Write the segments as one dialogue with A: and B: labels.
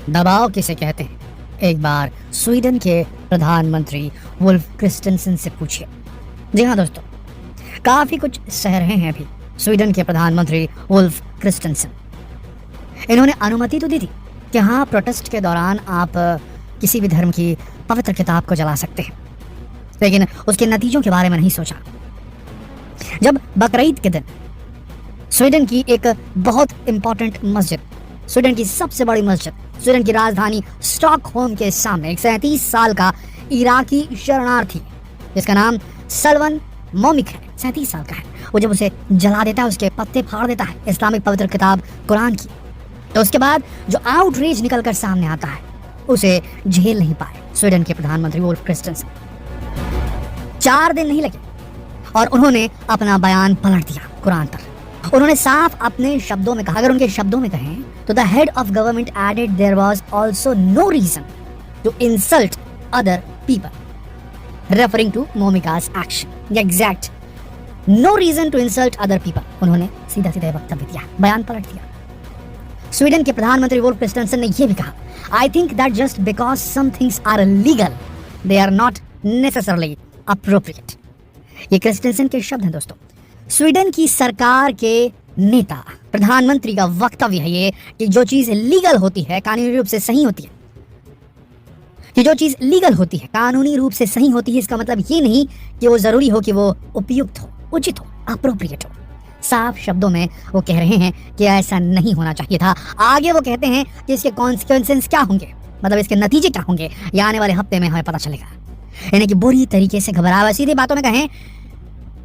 A: दबाव किसे कहते हैं, एक बार स्वीडन के प्रधानमंत्री वुल्फ क्रिस्टेंसन से पूछिए। जी हाँ दोस्तों, काफी कुछ सह रहे हैं अभी स्वीडन के प्रधानमंत्री वुल्फ क्रिस्टेंसन। इन्होंने अनुमति तो दी थी कि हाँ, प्रोटेस्ट के दौरान आप किसी भी धर्म की पवित्र किताब को जला सकते हैं, लेकिन उसके नतीजों के बारे में नहीं सोचा। जब बकरीद के दिन स्वीडन की एक बहुत इंपॉर्टेंट मस्जिद, स्वीडन की सबसे बड़ी मस्जिद, स्वीडन की राजधानी स्टॉकहोम के सामने एक 37 साल का इराकी शरणार्थी जिसका नाम सलवन मोमिक है, 37 साल का है, वो जब उसे जला देता है, उसके पत्ते फाड़ देता है, इस्लामिक पवित्र किताब कुरान की, तो उसके बाद जो आउटरीच निकल कर सामने आता है उसे झेल नहीं पाए स्वीडन के प्रधानमंत्री वुल्फ क्रिस्टेंसन। 4 दिन नहीं लगे और उन्होंने अपना बयान पलट दिया कुरान पर। उन्होंने साफ अपने शब्दों में कहा, अगर उनके शब्दों में कहें तो the head of government added there was also no reason to insult other people, referring to Momika's action. Exact, no reason to insult other people. उन्होंने सीधा सीधा वक्तव्य दिया, बयान पलट दिया। स्वीडन के प्रधानमंत्री वुल्फ क्रिस्टेंसन ने यह भी कहा, I think that just because some things are legal they are not necessarily appropriate. ये क्रिस्टेंसन के शब्द हैं दोस्तों। स्वीडन की सरकार के नेता, प्रधानमंत्री का वक्तव्य है ये कि जो चीज लीगल होती है, कानूनी रूप से सही होती है, कि जो चीज लीगल होती है, कानूनी रूप से सही होती है, इसका मतलब ये नहीं कि वो जरूरी हो कि वो उपयुक्त हो, उचित हो, अप्रोप्रिएट हो। साफ शब्दों में वो कह रहे हैं कि ऐसा नहीं होना चाहिए था। आगे वो कहते हैं कि इसके कॉन्सिक्वेंसेस क्या होंगे, मतलब इसके नतीजे क्या होंगे, ये आने वाले हफ्ते में हमें पता चलेगा। यानी कि बुरी तरीके से घबरा हुआ, सीधी बातों में कहें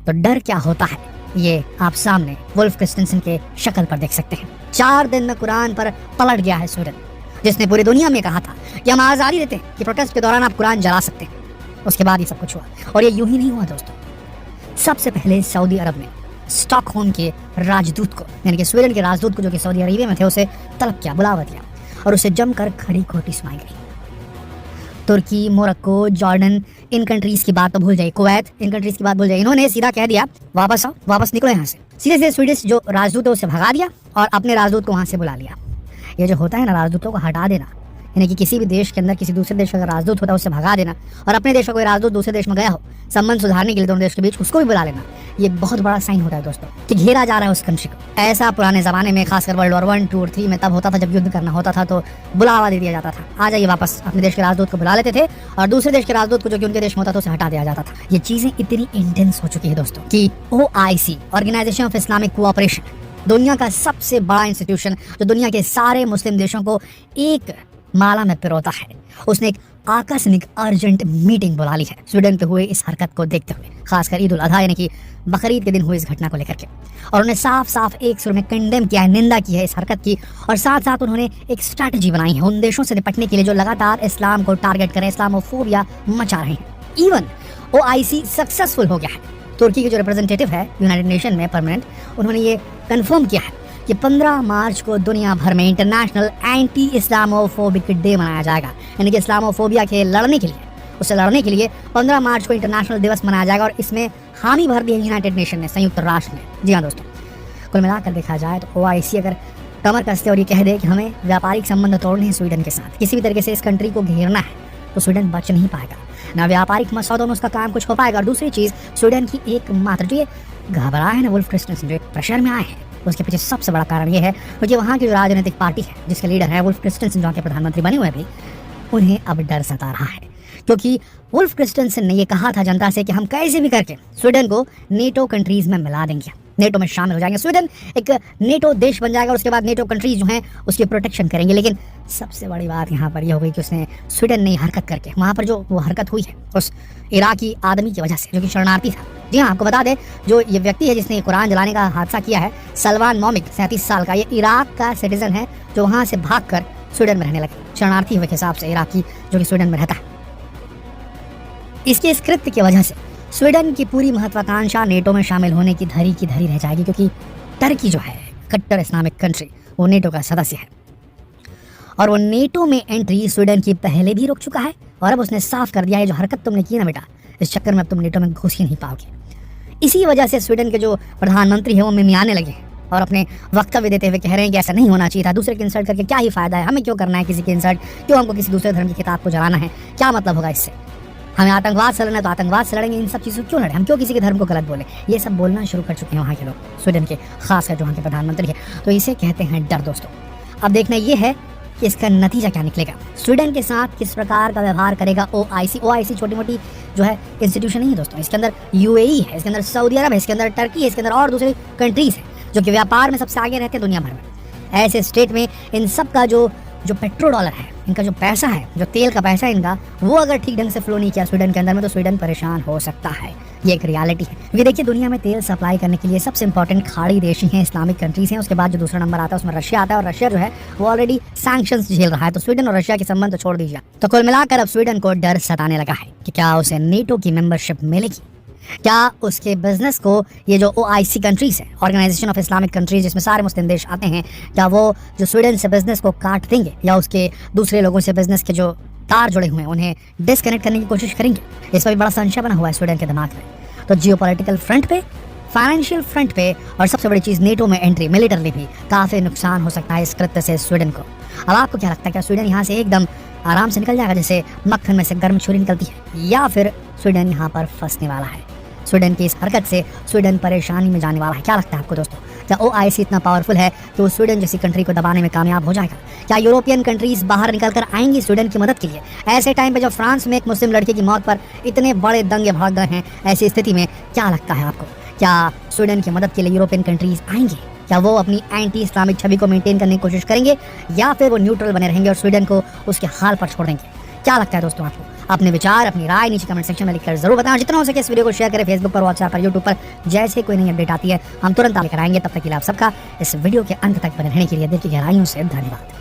A: तो डर क्या होता है ये आप सामने वुल्फ क्रिस्टेंसन के शक्ल पर देख सकते हैं। 4 दिन में कुरान पर पलट गया है स्वीडन, जिसने पूरी दुनिया में कहा था कि हम आज़ादी देते हैं कि प्रोटेस्ट के दौरान आप कुरान जला सकते हैं। उसके बाद ये सब कुछ हुआ, और ये यूं ही नहीं हुआ दोस्तों। सबसे पहले सऊदी अरब ने स्टॉकहोम के राजदूत को, यानी कि स्वीडन के राजदूत को जो कि सऊदी अरेबिया में थे, उसे तलब किया, बुलावा दिया और उसे जमकर खड़ी खोटी सुनाई गई। तुर्की, मोरक्को, जॉर्डन, इन कंट्रीज की बात तो भूल जाइए, कुवैत, इन कंट्रीज की बात भूल जाइए। इन्होंने सीधा कह दिया वापस आओ, वापस निकलो यहाँ से। सीधे से स्वीडिश जो राजदूत है उसे भगा दिया और अपने राजदूत को वहाँ से बुला लिया। ये जो होता है ना, राजदूतों को हटा देना, यानी कि किसी भी देश के अंदर किसी दूसरे देश का अगर राजदूत होता है उससे भगा देना, और अपने देश का कोई राजदूत दूसरे देश में गया हो संबंध सुधारने के लिए दोनों देश के बीच, उसको भी बुला लेना, ये बहुत बड़ा साइन होता है दोस्तों कि घेरा जा रहा है उस कंट्री को। ऐसा पुराने जमाने में, खासकर वर्ल्ड वॉर 1, 2 और 3 में तब होता था, जब युद्ध करना होता था तो बुलावा दे दिया जाता था, आ जाइए वापस। अपने देश के राजदूत को बुला लेते थे और दूसरे देश के राजदूत को जो कि उनके देश में होता था उसे हटा दिया जाता था। ये चीजें इतनी इंटेंस हो चुकी है दोस्तों कि OIC, organisation of Islamic cooperation, दुनिया का सबसे बड़ा इंस्टीट्यूशन जो दुनिया के सारे मुस्लिम देशों को एक माला में पिरोता है, उसने एक आकस्मिक अर्जेंट मीटिंग बुला ली है स्वीडन पे हुए इस हरकत को देखते हुए, खासकर ईद उल अधा यानी कि बकरीद के दिन हुई इस घटना को लेकर के। और उन्होंने साफ साफ एक सुर में कंडेम किया है, निंदा की है इस हरकत की, और साथ साथ उन्होंने एक स्ट्रैटेजी बनाई है उन देशों से निपटने के लिए जो लगातार इस्लाम को टारगेट करें, इस्लामोफोबिया मचा रहे हैं। इवन OIC सक्सेसफुल हो गया है। तुर्की के जो रिप्रेजेंटेटिव है यूनाइटेड नेशन में परमानेंट, उन्होंने ये कन्फर्म किया है कि 15 मार्च को दुनिया भर में इंटरनेशनल एंटी इस्लामोफोबिक डे मनाया जाएगा, यानी कि इस्लामोफोबिया के लड़ने के लिए, उससे लड़ने के लिए 15 मार्च को इंटरनेशनल दिवस मनाया जाएगा। और इसमें हामी भर दी है यूनाइटेड नेशन ने, संयुक्त राष्ट्र ने। जी हाँ दोस्तों, कुल मिलाकर देखा जाए तो OIC अगर कमर कसते और ये कह दे कि हमें व्यापारिक संबंध तोड़ने हैं स्वीडन के साथ, किसी भी तरीके से इस कंट्री को घेरना है, तो स्वीडन बच नहीं पाएगा, ना व्यापारिक मसौदों में उसका काम कुछ हो पाएगा। और दूसरी चीज़, स्वीडन की एकमात्र जो ये घबराए हैं ना वुल्फ क्रिस्टेंसन, जो एक प्रेशर में आए हैं, उसके पीछे सबसे बड़ा कारण ये है क्योंकि वहाँ की जो राजनीतिक पार्टी है जिसके लीडर है वुल्फ क्रिस्टेंसन, जो के प्रधानमंत्री बने हुए भी, उन्हें अब डर सता रहा है। क्योंकि वुल्फ क्रिस्टेंसन ने ये कहा था जनता से कि हम कैसे भी करके स्वीडन को नेटो कंट्रीज में मिला देंगे, नेटो में शामिल हो जाएंगे, स्वीडन एक नेटो देश बन जाएगा, और उसके बाद नेटो कंट्रीज जो हैं उसकी प्रोटेक्शन करेंगे। लेकिन सबसे बड़ी बात यहाँ पर यह हो गई कि उसने स्वीडन ने हरकत करके, वहाँ पर जो वो हरकत हुई है उस इराकी आदमी की वजह से जो कि शरणार्थी था। जी हाँ, आपको बता दें जो ये व्यक्ति है जिसने कुरान जलाने का हादसा किया है, सलमान मोमिक, 37 साल का, ये इराक का सिटीजन है जो वहाँ से भाग कर स्वीडन में रहने लगे, शरणार्थी हुए के हिसाब से इराकी जो कि स्वीडन में रहता है। इसके इस कृत्य की वजह से स्वीडन की पूरी महत्वाकांक्षा नेटो में शामिल होने की धरी रह जाएगी, क्योंकि टर्की जो है कट्टर इस्लामिक कंट्री, वो नेटो का सदस्य है और वो नेटो में एंट्री स्वीडन की पहले भी रुक चुका है, और अब उसने साफ कर दिया है जो हरकत तुमने की ना बेटा, इस चक्कर में अब तुम नेटो में घुस ही नहीं पाओगे। इसी वजह से स्वीडन के जो प्रधानमंत्री है वो मिमियाने लगे और अपने वक्तव्य देते हुए कह रहे हैं कि ऐसा नहीं होना चाहिए था, दूसरे की इंसल्ट करके क्या ही फायदा है, हमें क्यों करना है किसी की इंसल्ट, क्यों हमको किसी दूसरे धर्म की किताब को जलाना है, क्या मतलब होगा इससे, हमें आतंकवाद से लड़ना है तो आतंकवाद से लड़ेंगे, इन सब चीज़ों क्यों लड़े, हम क्यों किसी के धर्म को गलत बोले, ये सब बोलना शुरू कर चुके हैं वहाँ के लोग, स्वीडन के, खासकर जो वहाँ के प्रधानमंत्री है। तो इसे कहते हैं डर दोस्तों। अब देखना ये है कि इसका नतीजा क्या निकलेगा, स्वीडन के साथ किस प्रकार का व्यवहार करेगा ओआईसी। ओआईसी छोटी मोटी जो है इंस्टीट्यूशन नहीं है दोस्तों, इसके अंदर यूएई है, इसके अंदर सऊदी अरब है, इसके अंदर टर्की है, इसके अंदर और दूसरी कंट्रीज है जो कि व्यापार में सबसे आगे रहते हैं दुनिया भर में। ऐसे स्टेट में इन सब का जो पेट्रो डॉलर है, इनका जो पैसा है, जो तेल का पैसा है इनका, वो अगर ठीक ढंग से फ्लो नहीं किया स्वीडन के अंदर में तो स्वीडन परेशान हो सकता है। ये एक रियलिटी है, क्योंकि देखिए दुनिया में तेल सप्लाई करने के लिए सबसे इंपॉर्टेंट खाड़ी देश ही हैं, इस्लामिक कंट्रीज हैं, उसके बाद जो दूसरा नंबर आता है उसमें रशिया आता है, और रशिया जो है वो ऑलरेडी सैंक्शंस झेल रहा है। तो स्वीडन और रशिया के संबंध तो छोड़ दीजिए। तो कुल मिलाकर अब स्वीडन को डर सताने लगा है कि क्या उसे नेटो की मेंबरशिप मिलेगी, क्या उसके बिजनेस को ये जो ओआईसी कंट्रीज है, ऑर्गेनाइजेशन ऑफ इस्लामिक कंट्रीज, जिसमें सारे मुस्लिम देश आते हैं, क्या वो जो स्वीडन से बिजनेस को काट देंगे या उसके दूसरे लोगों से बिजनेस के जो तार जुड़े हुए हैं उन्हें डिस्कनेक्ट करने की कोशिश करेंगे। इस पर भी बड़ा संशय बना हुआ है स्वीडन के दिमाग में। तो जियोपॉलिटिकल फ्रंट पे, फाइनेंशियल फ्रंट पे, और सबसे बड़ी चीज़ नेटो में एंट्री, मिलिटरली भी काफ़ी नुकसान हो सकता है इस कृत्य से स्वीडन को। अब आपको क्या लगता है, क्या स्वीडन यहाँ से एकदम आराम से निकल जाएगा जैसे मक्खन में से गर्म छुरी निकलती है, या फिर स्वीडन यहाँ पर फंसने वाला है? स्वीडन की इस हरकत से स्वीडन परेशानी में जाने वाला है। क्या लगता है आपको दोस्तों, क्या ओआईसी इतना पावरफुल है कि वो स्वीडन जैसी कंट्री को दबाने में कामयाब हो जाएगा? क्या यूरोपियन कंट्रीज बाहर निकल कर आएंगी स्वीडन की मदद के लिए? ऐसे टाइम पे जब फ्रांस में एक मुस्लिम लड़के की मौत पर इतने बड़े दंगे भड़क गए हैं, ऐसी स्थिति में क्या लगता है आपको, क्या स्वीडन की मदद के लिए यूरोपियन कंट्रीज आएंगे? क्या वो अपनी एंटी इस्लामिक छवि को मेंटेन करने की कोशिश करेंगे, या फिर वो न्यूट्रल बने रहेंगे और स्वीडन को उसके हाल पर छोड़ देंगे? क्या लगता है दोस्तों आपको? अपने विचार, अपनी राय नीचे कमेंट सेक्शन में लिखकर जरूर बताएं। जितना हो सके इस वीडियो को शेयर करें फेसबुक पर, व्हाट्सएप पर, यूट्यूब पर। जैसे कोई नई अपडेट आती है हम तुरंत लेकर आएंगे। तब तक के लिए आप सबका इस वीडियो के अंत तक बने रहने के लिए दिल की गहराइयों से धन्यवाद।